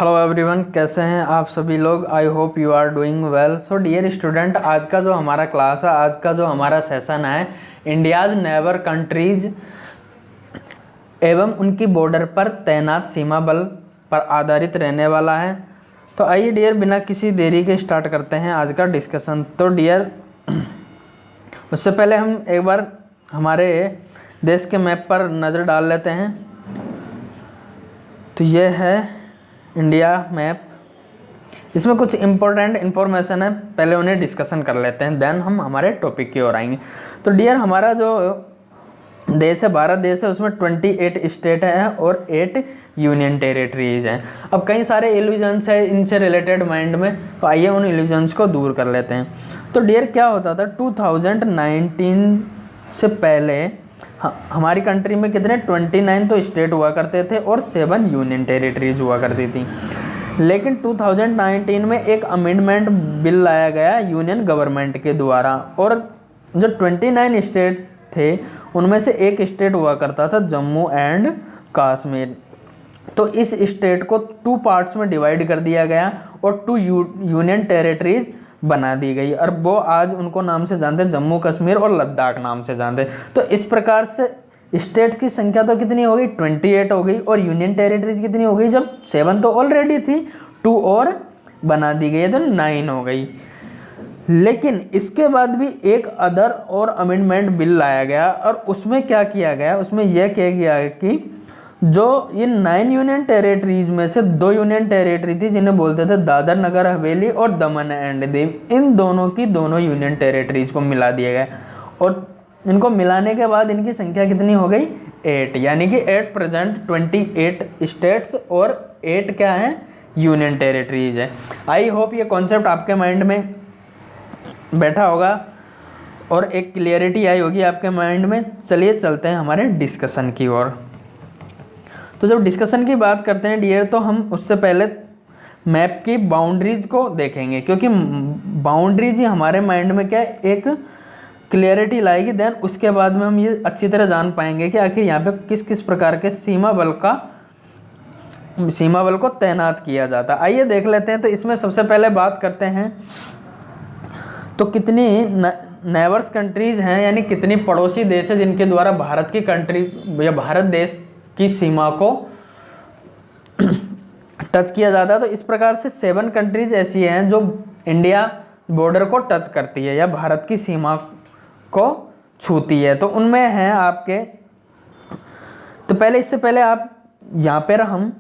Hello everyone, कैसे हैं आप सभी लोग। I hope you are doing well. So dear student, आज का जो हमारा क्लास है, आज का जो हमारा सेशन है, इंडियाज नेबर कंट्रीज एवं उनकी बॉर्डर पर तैनात सीमा बल पर आधारित रहने वाला है। तो आइए डियर, बिना किसी देरी के स्टार्ट करते हैं आज का डिस्कशन। तो डियर, उससे पहले हम एक बार हमारे देश के मैप पर नज़र डाल लेते हैं। तो ये है इंडिया मैप। इसमें कुछ इम्पोर्टेंट इन्फॉर्मेशन है, पहले उन्हें डिस्कशन कर लेते हैं, देन हम हमारे टॉपिक की ओर आएंगे। तो डियर, हमारा जो देश है, भारत देश है, उसमें 28 स्टेट है और 8 यूनियन टेरिटरीज हैं। अब कई सारे इल्यूजन्स है इनसे रिलेटेड माइंड में, तो आइए उन इल्यूजन्स को दूर कर लेते हैं। तो डियर, क्या होता था 2019 से पहले हमारी कंट्री में कितने 29 तो स्टेट हुआ करते थे और 7 यूनियन टेरिटरीज हुआ करती थी। लेकिन 2019 में एक अमेंडमेंट बिल लाया गया यूनियन गवर्नमेंट के द्वारा, और जो 29 स्टेट थे उनमें से एक स्टेट हुआ करता था जम्मू एंड कश्मीर। तो इस स्टेट को 2 पार्ट्स में डिवाइड कर दिया गया और 2 यूनियन टेरिटरीज बना दी गई, और वो आज उनको नाम से जानते हैं, जम्मू कश्मीर और लद्दाख नाम से जानते हैं। तो इस प्रकार से स्टेट्स की संख्या तो कितनी हो गई 28 हो गई, और यूनियन टेरिटरीज कितनी हो गई, जब 7 तो ऑलरेडी थी, 2 और बना दी गई तो 9 हो गई। लेकिन इसके बाद भी एक अदर और अमेंडमेंट बिल लाया गया, और उसमें क्या किया गया, उसमें यह किया गया कि जो ये 9 यूनियन टेरिटरीज में से 2 यूनियन टेरिटरी थी जिन्हें बोलते थे दादर नगर हवेली और दमन एंड दीव, इन दोनों की दोनों यूनियन टेरिटरीज को मिला दिया गया, और इनको मिलाने के बाद इनकी संख्या कितनी हो गई 8, यानी कि 8 प्रेजेंट 28 स्टेट्स और 8 क्या है यूनियन टेरिटरीज है। आई होप ये कॉन्सेप्ट आपके माइंड में बैठा होगा और एक क्लियरिटी आई होगी आपके माइंड में। चलिए चलते हैं हमारे डिस्कशन की ओर। तो जब डिस्कशन की बात करते हैं डियर, तो हम उससे पहले मैप की बाउंड्रीज को देखेंगे, क्योंकि बाउंड्रीज ही हमारे माइंड में क्या है एक क्लियरिटी लाएगी। देन उसके बाद में हम ये अच्छी तरह जान पाएंगे कि आखिर यहाँ पे किस किस प्रकार के सीमा बल को तैनात किया जाता है। आइए देख लेते हैं। तो इसमें सबसे पहले बात करते हैं तो कितनी नेबर्स कंट्रीज हैं, यानी कितनी पड़ोसी देश है जिनके द्वारा भारत की कंट्री या भारत देश की सीमा को टच किया जाता है। तो इस प्रकार से 7 कंट्रीज ऐसी हैं जो इंडिया बॉर्डर को टच करती है या भारत की सीमा को छूती है। तो उनमें हैं आपके, तो पहले इससे पहले आप यहाँ पर हम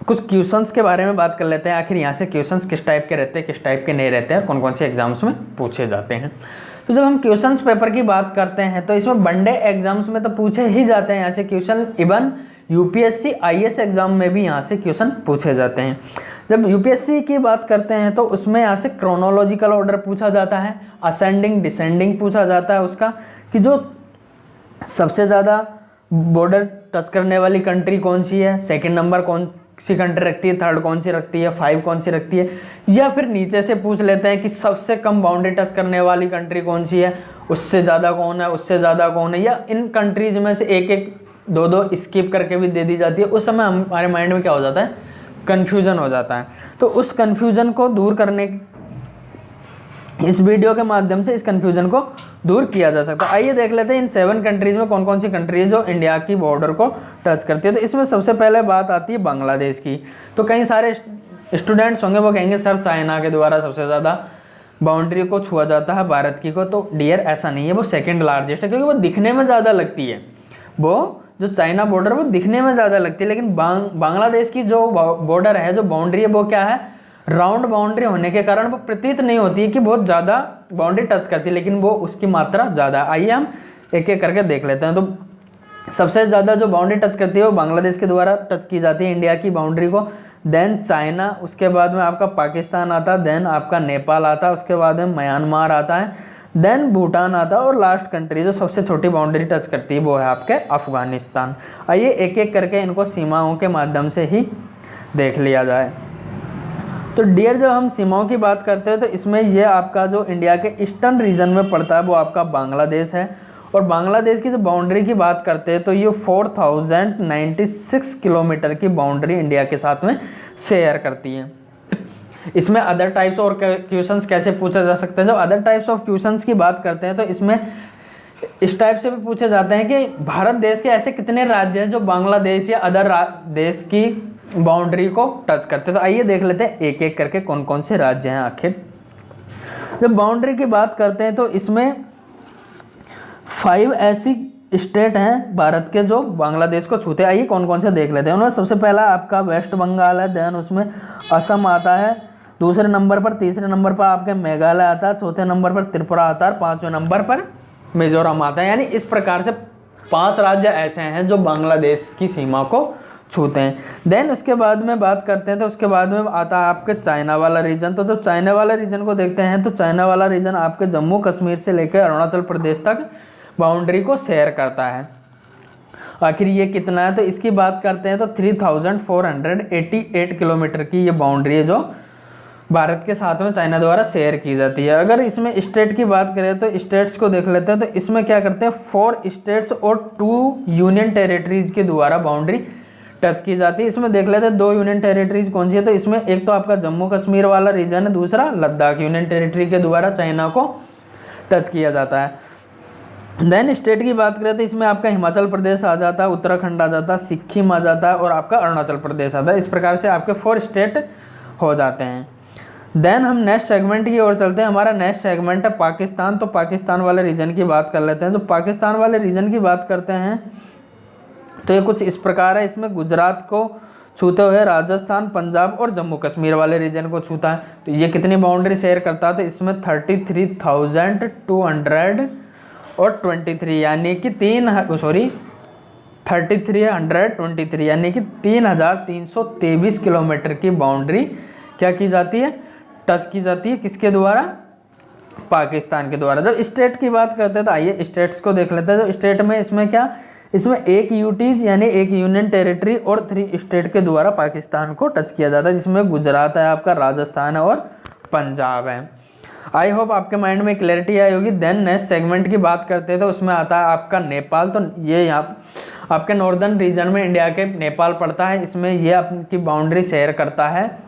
कुछ क्वेश्चंस के बारे में बात कर लेते हैं। आखिर यहाँ से क्वेश्चंस किस टाइप के रहते हैं, किस टाइप के नहीं रहते हैं, कौन कौन से एग्जाम्स में पूछे जाते हैं। तो जब हम क्वेश्चंस पेपर की बात करते हैं तो इसमें वनडे एग्जाम्स में तो पूछे ही जाते हैं यहाँ से question, even UPSC IAS exam में भी यहाँ से क्वेश्चन पूछे जाते हैं। जब यूपीएससी की बात करते हैं तो उसमें यहाँ से क्रोनोलॉजिकल ऑर्डर पूछा जाता है, असेंडिंग डिसेंडिंग पूछा जाता है उसका, कि जो सबसे ज़्यादा बॉर्डर टच करने वाली कंट्री कौन सी है, सेकेंड नंबर कौन सी कंट्री रखती है, थर्ड कौन सी रखती है, 5 कौन सी रखती है, या फिर नीचे से पूछ लेते हैं कि सबसे कम बाउंड्री टच करने वाली कंट्री कौन सी है, उससे ज़्यादा कौन है, उससे ज़्यादा कौन है, या इन कंट्रीज में से एक एक 2 स्किप करके भी दे दी जाती है। उस समय हमारे माइंड में क्या हो जाता है, कन्फ्यूज़न हो जाता है। तो उस कन्फ्यूज़न को दूर करने, इस वीडियो के माध्यम से इस कन्फ्यूज़न को दूर किया जा सकता है। आइए देख लेते हैं इन 7 कंट्रीज में कौन कौन सी कंट्री है जो इंडिया की बॉर्डर को टच करती है। तो इसमें सबसे पहले बात आती है बांग्लादेश की। तो कई सारे स्टूडेंट्स होंगे वो कहेंगे सर चाइना के द्वारा सबसे ज़्यादा बाउंड्री को छुआ जाता है भारत की को। तो डियर ऐसा नहीं है, वो सेकेंड लार्जेस्ट है, क्योंकि वो दिखने में ज़्यादा लगती है। वो जो चाइना बॉर्डर वो दिखने में ज़्यादा लगती है, लेकिन बांग्लादेश की जो बॉर्डर है, जो बाउंड्री है, वो क्या है राउंड बाउंड्री होने के कारण वो प्रतीत नहीं होती है कि बहुत ज़्यादा बाउंड्री टच करती है, लेकिन वो उसकी मात्रा ज़्यादा। आइए हम एक एक करके देख लेते हैं। तो सबसे ज़्यादा जो बाउंड्री टच करती है वो बांग्लादेश के द्वारा टच की जाती है इंडिया की बाउंड्री को, देन चाइना, उसके बाद में आपका पाकिस्तान आता है, देन आपका नेपाल आता है, उसके बाद में म्यांमार आता है, देन भूटान आता है, और लास्ट कंट्री जो सबसे छोटी बाउंड्री टच करती है वो है आपके अफगानिस्तान। आइए एक एक करके इनको सीमाओं के माध्यम से ही देख लिया जाए। तो डियर, जब हम सीमाओं की बात करते हैं तो इसमें यह आपका जो इंडिया के ईस्टर्न रीजन में पड़ता है वो आपका बांग्लादेश है, और बांग्लादेश की जब बाउंड्री की बात करते हैं तो ये 4096 किलोमीटर की बाउंड्री इंडिया के साथ में शेयर करती है। इसमें अदर टाइप्स और क्वेश्चंस कैसे पूछा जा सकता है, जब अदर टाइप्स ऑफ क्वेश्चंस की बात करते हैं तो इसमें इस टाइप से भी पूछे जाते हैं कि भारत देश के ऐसे कितने राज्य हैं जो बांग्लादेश या अदर देश की बाउंड्री को टच करते हैं। तो आइए देख लेते हैं एक एक करके कौन कौन से राज्य हैं आखिर। जब बाउंड्री की बात करते हैं तो इसमें 5 ऐसी स्टेट हैं भारत के जो बांग्लादेश को छूते हैं। आइए कौन कौन से देख लेते हैं। उनमें सबसे पहला आपका वेस्ट बंगाल है, देन उसमें असम आता है, दूसरे नंबर पर, तीसरे नंबर पर आपके मेघालय आता है, चौथे नंबर पर त्रिपुरा आता है, 5वें नंबर पर मिजोरम आता है। यानी इस प्रकार से 5 राज्य ऐसे हैं जो बांग्लादेश की सीमा को छूते हैं। देन उसके बाद में बात करते हैं तो उसके बाद में आता है आपके चाइना वाला रीजन। तो जब चाइना वाला रीजन को देखते हैं तो चाइना वाला रीजन आपके जम्मू कश्मीर से लेकर अरुणाचल प्रदेश तक बाउंड्री को शेयर करता है। आखिर ये कितना है तो इसकी बात करते हैं तो 3488 किलोमीटर की ये बाउंड्री है जो भारत के साथ में चाइना द्वारा शेयर की जाती है। अगर इसमें स्टेट की बात करें तो स्टेट्स को देख लेते हैं। तो इसमें क्या करते हैं 4 स्टेट्स और 2 यूनियन टेरिटरीज के द्वारा बाउंड्री टच की जाती है। इसमें देख लेते हैं 2 यूनियन टेरिटरीज कौन सी है। तो इसमें एक तो आपका जम्मू कश्मीर वाला रीजन है, दूसरा लद्दाख यूनियन टेरिटरी के द्वारा चाइना को टच किया जाता है। देन स्टेट की बात करें तो इसमें आपका हिमाचल प्रदेश आ जाता है, उत्तराखंड आ जाता है, सिक्किम आ जाता है और आपका अरुणाचल प्रदेश आता है। इस प्रकार से आपके 4 स्टेट हो जाते हैं। देन हम नेक्स्ट सेगमेंट की ओर चलते हैं। हमारा नेक्स्ट सेगमेंट है पाकिस्तान। तो पाकिस्तान वाले रीजन की बात कर लेते हैं। जो पाकिस्तान वाले रीजन की बात करते हैं तो ये कुछ इस प्रकार है। इसमें गुजरात को छूते हुए राजस्थान, पंजाब और जम्मू कश्मीर वाले रीजन को छूता है। तो ये कितनी बाउंड्री शेयर करता है तो इसमें 33,223 यानी कि 3323 यानी कि 3323 किलोमीटर की बाउंड्री क्या की जाती है, टच की जाती है। किसके द्वारा, पाकिस्तान के द्वारा। जब स्टेट की बात करते हैं तो आइए स्टेट्स को देख लेते हैं। तो स्टेट में इसमें क्या, इसमें 1 यूटीज यानी 1 यूनियन टेरिटरी और 3 स्टेट के द्वारा पाकिस्तान को टच किया जाता है, जिसमें गुजरात है, आपका राजस्थान है और पंजाब है। आई होप आपके माइंड में क्लैरिटी आई होगी। देन नेक्स्ट सेगमेंट की बात करते हैं तो उसमें आता है आपका नेपाल। तो ये यहाँ आपके नॉर्दर्न रीजन में इंडिया के नेपाल पड़ता है। इसमें ये आपकी बाउंड्री शेयर करता है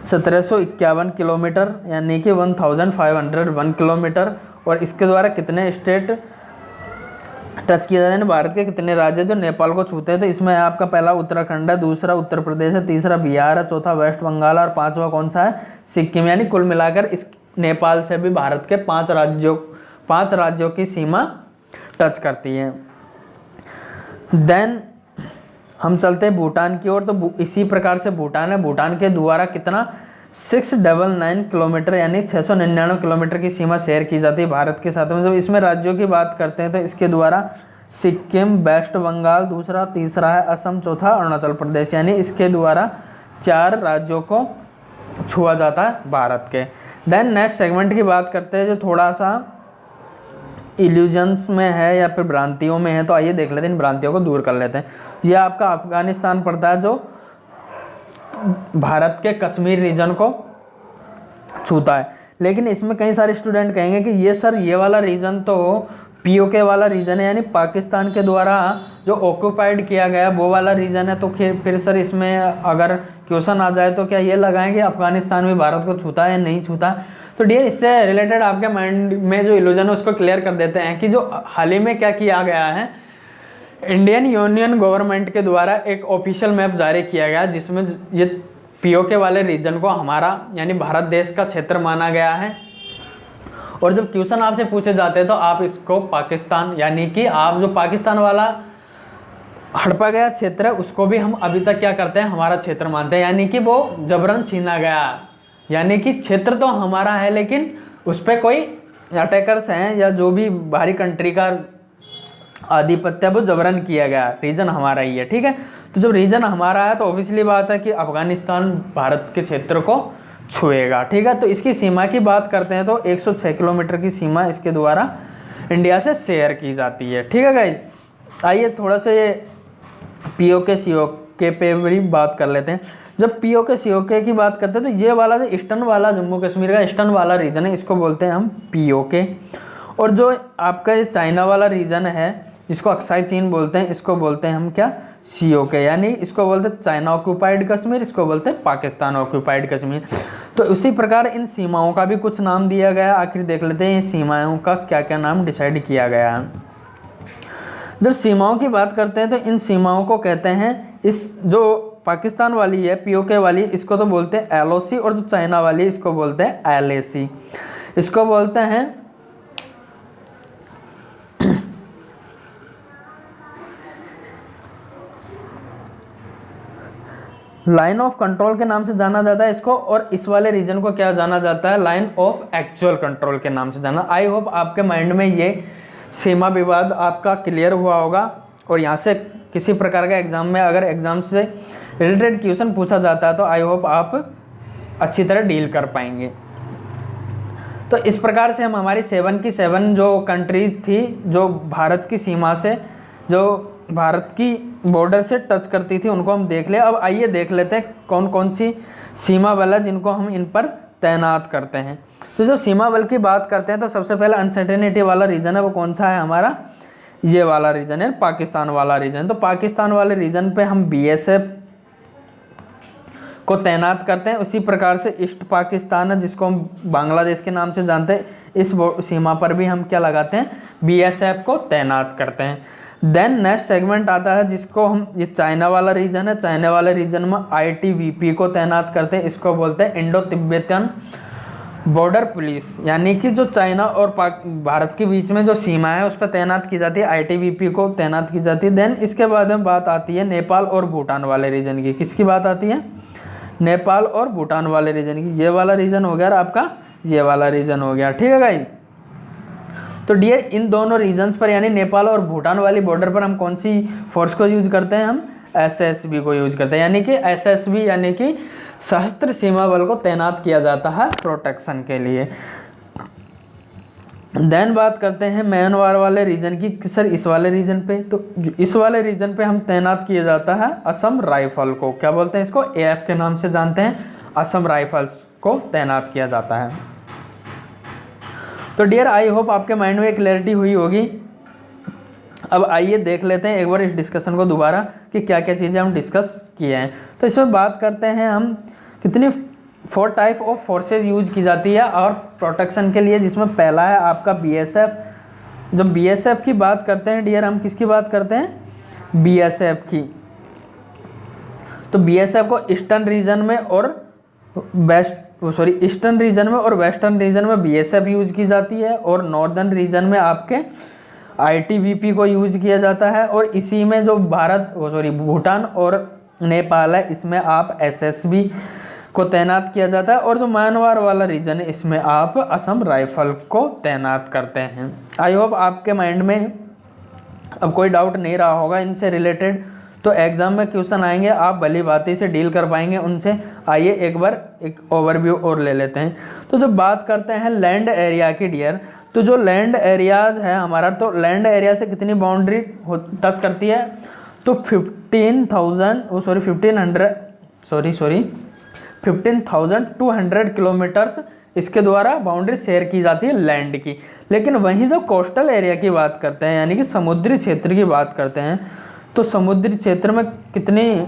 1751 किलोमीटर यानी कि 1501 किलोमीटर। और इसके द्वारा कितने स्टेट टच किया जाता है, भारत के कितने राज्य जो नेपाल को छूते हैं। तो इसमें आपका पहला उत्तराखंड है, दूसरा उत्तर प्रदेश है, तीसरा बिहार है, चौथा वेस्ट बंगाल और 5वां कौन सा है, सिक्किम। यानी कुल मिलाकर इस नेपाल से भी भारत के 5 राज्यों की सीमा टच करती है। देन हम चलते हैं भूटान की ओर। तो इसी प्रकार से भूटान है। भूटान के द्वारा कितना 699 किलोमीटर यानी 699 किलोमीटर की सीमा शेयर की जाती है भारत के साथ में। जब इसमें राज्यों की बात करते हैं तो इसके द्वारा सिक्किम, वेस्ट बंगाल, दूसरा, तीसरा है असम, चौथा अरुणाचल प्रदेश। यानी इसके द्वारा 4 राज्यों को छुआ जाता है भारत के। देन नेक्स्ट सेगमेंट की बात करते हैं जो थोड़ा सा इल्यूजन्स में है या फिर भ्रांतियों में है। तो आइए देख लेते हैं, इन भ्रांतियों को दूर कर लेते हैं। ये आपका अफगानिस्तान पड़ता है जो भारत के कश्मीर रीजन को छूता है। लेकिन इसमें कई सारे स्टूडेंट कहेंगे कि ये सर ये वाला रीजन तो पीओके वाला रीजन है, यानी पाकिस्तान के द्वारा जो ऑक्यूपाइड किया गया वो वाला रीजन है। तो फिर सर इसमें अगर क्वेश्चन आ जाए तो क्या ये लगाएं कि अफगानिस्तान भी भारत को छूता है या नहीं छूता। तो डियर इससे रिलेटेड आपके माइंड में जो इल्यूजन है उसको क्लियर कर देते हैं कि जो हाल ही में क्या किया गया है, इंडियन यूनियन गवर्नमेंट के द्वारा एक ऑफिशियल मैप जारी किया गया जिसमें ये पीओके वाले रीजन को हमारा यानी भारत देश का क्षेत्र माना गया है। और जब क्वेश्चन आपसे पूछे जाते हैं तो आप इसको पाकिस्तान यानी कि आप जो पाकिस्तान वाला हड़पा गया क्षेत्र है उसको भी हम अभी तक क्या करते हैं, हमारा क्षेत्र मानते हैं। यानी कि वो जबरन छीना गया, यानी कि क्षेत्र तो हमारा है लेकिन उस पर कोई अटैकर्स हैं या जो भी बाहरी कंट्री का आधिपत्य वो जबरन किया गया, रीजन हमारा ही है। ठीक है, तो जब रीजन हमारा है तो ऑब्वियसली बात है कि अफगानिस्तान भारत के क्षेत्र को छुएगा। ठीक है, तो इसकी सीमा की बात करते हैं तो 106 किलोमीटर की सीमा इसके द्वारा इंडिया से शेयर की जाती है। ठीक है गाइज, आइए थोड़ा सा ये पीओके सीओके पे भी बात कर लेते हैं। जब पीओके सीओके की बात करते हैं तो ये वाला जो ईस्टर्न वाला जम्मू कश्मीर का ईस्टर्न वाला रीजन है इसको बोलते हैं हम पीओके। और जो आपका ये चाइना वाला रीजन है, इसको अक्साई चीन बोलते हैं, इसको बोलते हैं हम क्या, सीओके, यानी इसको बोलते हैं चाइना ऑक्यूपाइड कश्मीर, इसको बोलते हैं पाकिस्तान ऑक्यूपाइड कश्मीर। तो उसी प्रकार इन सीमाओं का भी कुछ नाम दिया गया। आखिर देख लेते हैं ये सीमाओं का क्या क्या नाम डिसाइड किया गया है। जब सीमाओं की बात करते हैं तो इन सीमाओं को कहते हैं, इस जो पाकिस्तान वाली है पीओके वाली, इसको तो बोलते हैं एलओसी, और जो चाइना वाली है इसको बोलते हैं एलएसी। इसको बोलते हैं लाइन ऑफ कंट्रोल के नाम से जाना जाता है इसको, और इस वाले रीजन को क्या जाना जाता है, लाइन ऑफ एक्चुअल कंट्रोल के नाम से जाना। आई होप आपके माइंड में ये सीमा विवाद आपका क्लियर हुआ होगा, और यहाँ से किसी प्रकार का एग्जाम में अगर एग्जाम से रिलेटेड क्वेश्चन पूछा जाता है तो आई होप आप अच्छी तरह डील कर पाएंगे। तो इस प्रकार से हम हमारी 7 की 7 जो कंट्रीज थी जो भारत की सीमा से, जो भारत की बॉर्डर से टच करती थी, उनको हम देख ले। अब आइए देख लेते हैं कौन कौन सी सीमा बल है जिनको हम इन पर तैनात करते हैं। तो जो सीमा बल की बात करते हैं तो सबसे पहले अनसर्टेनिटी वाला रीजन है वो कौन सा है हमारा, ये वाला रीजन है, पाकिस्तान वाला रीजन। तो पाकिस्तान वाले रीजन पे हम बीएसएफ को तैनात करते हैं। उसी प्रकार से ईस्ट पाकिस्तान है जिसको हम बांग्लादेश के नाम से जानते हैं, इस सीमा पर भी हम क्या लगाते हैं, बीएसएफ को तैनात करते हैं। देन नेक्स्ट सेगमेंट आता है जिसको हम, ये चाइना वाला रीजन है, चाइना वाले रीजन में आईटीबीपी को तैनात करते हैं, इसको बोलते हैं इंडो तिब्बतियन बॉर्डर पुलिस, यानी कि जो चाइना और भारत के बीच में जो सीमा है उस पर तैनात की जाती है, आईटीबीपी को तैनात की जाती है। देन इसके बाद में बात आती है नेपाल और भूटान वाले रीजन की। किसकी बात आती है, नेपाल और भूटान वाले रीजन की। ये वाला रीजन हो गया आपका, ये वाला रीजन हो गया, ठीक है गाइस। तो डियर इन दोनों रीजन्स पर यानी नेपाल और भूटान वाली बॉर्डर पर हम कौन सी फोर्स को यूज करते हैं, हम एसएसबी को यूज करते हैं, यानी कि एसएसबी यानी कि सशस्त्र सीमा बल को तैनात किया जाता है प्रोटेक्शन के लिए। देन बात करते हैं म्यांमार वाले रीजन की। सर इस वाले रीजन पे, तो इस वाले रीजन पे हम तैनात किया जाता है असम राइफल को, क्या बोलते हैं इसको, एएफ के नाम से जानते हैं, असम राइफल्स को तैनात किया जाता है। तो डियर आई होप आपके माइंड में क्लैरिटी हुई होगी। अब आइए देख लेते हैं एक बार इस डिस्कशन को दोबारा कि क्या क्या चीज़ें हम डिस्कस किए हैं। तो इसमें बात करते हैं हम कितनी 4 टाइप ऑफ फोर्सेज यूज की जाती है और प्रोटेक्शन के लिए, जिसमें पहला है आपका बीएसएफ। जब बीएसएफ की बात करते हैं डियर, हम किसकी बात करते हैं, बीएसएफ की। तो बीएसएफ को ईस्टर्न रीजन में और ईस्टर्न रीजन में और वेस्टर्न रीजन में बीएसएफ यूज की जाती है, और नॉर्दर्न रीजन में आपके आईटीबीपी को यूज किया जाता है, और इसी में जो भूटान और नेपाल है इसमें आप एसएसबी को तैनात किया जाता है, और जो म्यांमार वाला रीजन है इसमें आप असम राइफल को तैनात करते हैं। आई होप आपके माइंड में अब कोई डाउट नहीं रहा होगा इनसे रिलेटेड। तो एग्जाम में क्वेश्चन आएंगे, आप भली बातें से डील कर पाएंगे उनसे। आइए एक बार एक ओवरव्यू और ले लेते हैं। तो जब बात करते हैं लैंड एरिया की डियर, तो जो लैंड एरियाज है हमारा, तो लैंड एरिया से कितनी बाउंड्री टच करती है, तो 15,200 किलोमीटर्स इसके द्वारा बाउंड्री शेयर की जाती है लैंड की। लेकिन वहीं जब कोस्टल एरिया की बात करते हैं यानी कि समुद्री क्षेत्र की बात करते हैं, तो समुद्री क्षेत्र में कितनी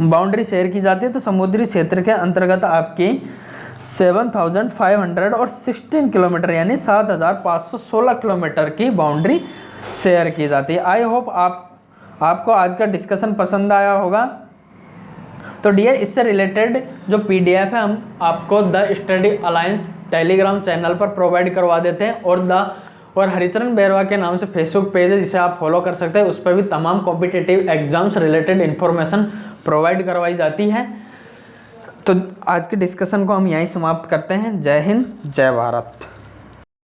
बाउंड्री शेयर की जाती है, तो समुद्री क्षेत्र के अंतर्गत आपकी 7,516 किलोमीटर यानी 7,516 किलोमीटर की बाउंड्री शेयर की जाती है। आई होप आपको आज का डिस्कशन पसंद आया होगा। तो डियर इससे रिलेटेड जो पीडीएफ है हम आपको the study alliance Telegram channel पर प्रोवाइड करवा देते हैं, और हरिचरण बैरवा के नाम से फेसबुक पेज है जिसे आप फॉलो कर सकते हैं। उस पर भी तमाम competitive exams related information provide करवाई जाती है। तो आज के डिस्कशन को हम यहीं समाप्त करते हैं। जय हिंद, जय भारत।